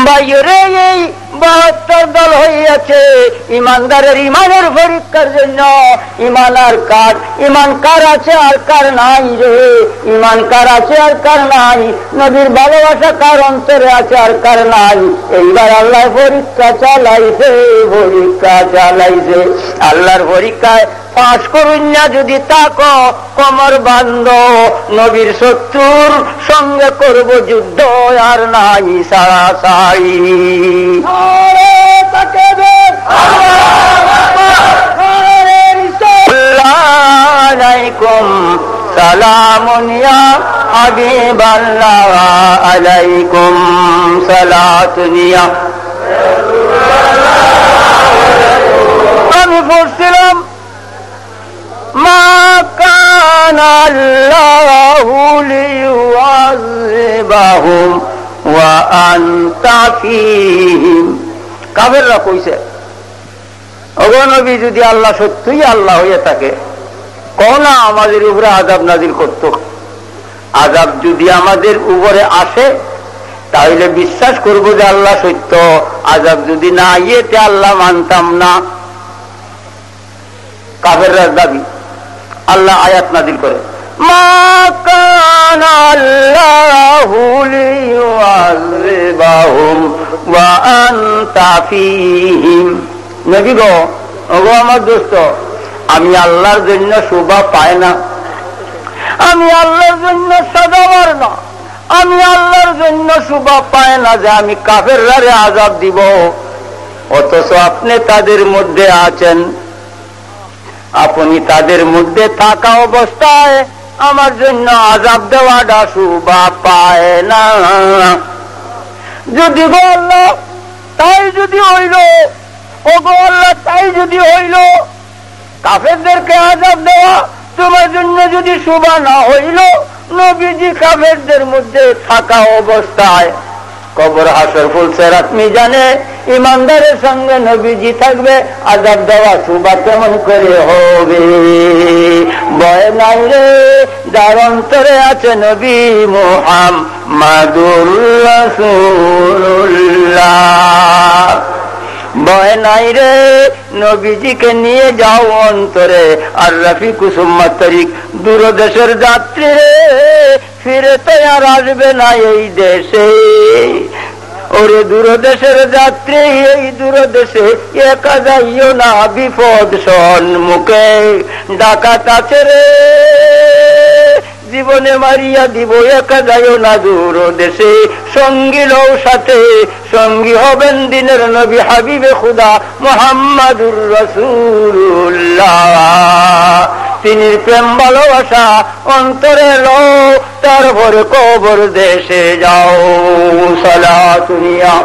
বাইরে এই 72 দল হইয়াছে ইমানদারের ইমানের পরীক্ষার জন্য। ইমান কার আছে আর কার নাই রে, ইমান কার আছে আর কার নাই, নবীর ভালোবাসা কার অন্তরে আছে আর কার নাই। এইবার আল্লাহ পরীক্ষা চালাইছে, আল্লাহর পরীক্ষায় পাশ করুন না যদি তাকো কমর বান্ধ, নবীর শত্রুর সঙ্গে করব যুদ্ধ আর নাই সারাসারি। আলাইকুম সালামুন ইয়া হাবিবাল্লাহ, আলাইকুম সালাতুন ইয়া। আমি বলছিলাম মা কানা আল্লাহু লিয়ুআযিবাহুম ওয়া আনতা ফীহিম। কাফেররা কইছে, ওগো নবী যদি আল্লাহ সত্যই আল্লাহ হয়ে থাকে, কোন আমাদের উপরে আযাব নাযিল করত। আযাব যদি আমাদের উপরে আসে তাহলে বিশ্বাস করব যে আল্লাহ সত্য, আযাব যদি না আইতে আল্লাহ মানতাম না। কাফেররা দাবি। আল্লাহ আয়াত নাযিল করে, মা কানা আল্লাহু লিয়ুআযিবাহুম ওয়া আনতা ফীহিম। নবী গো, ওগো আমার দোস্ত, আমি আল্লাহর জন্য শোভা পাই না, আমি আল্লাহর জন্য সাজাবার না, আমি আল্লাহর জন্য শোভা পাই না যে আমি কাফেররারে আযাব দিব, অথচ আপনি তাদের মধ্যে আছেন। আপনি তাদের মধ্যে থাকা অবস্থায় আমার জন্য আযাব দেওয়াটা শোভা পায় না। যদি গো আল্লাহ তাই যদি হইল, ও গো আল্লাহ তাই যদি হইল, কাফেরদেরকে আযাব দেওয়া তোমার জন্য যদি শোভা না হইল, নবীজি কাফেরদের মধ্যে থাকা অবস্থায় কবর হাসর ফুলসিরাত মিজানে ইমানদারের সঙ্গে নবীজি থাকবে, আযাব দেওয়া শোভা কেমন করে হবে? ভয় নাই রে যার অন্তরে আছে নবী মুহাম্মাদুর রাসূলুল্লাহ। ভয় নাই রে নবীজিকে নিয়ে যাও অন্তরে। আর রফিক সুম্মা তরিক, দূরদেশের যাত্রী রে ফিরে তো আর আসবে না এই দেশে। ওরে দূরদেশের যাত্রী, এই দূরদেশে একা যাইও না, বিপদ সম্মুখে ডাকাত আছে রে, জীবনে মারিয়া দিব, একা যাইও না দূর দেশে। সঙ্গী লও সাথে, সঙ্গী হবেন দিনের নবী হাবিবে খুদা মুহাম্মাদুর রাসূলুল্লাহ। তিনি প্রেম ভালোবাসা অন্তরে লও, তারপরে কবর দেশে যাও। সালাতুন ইয়া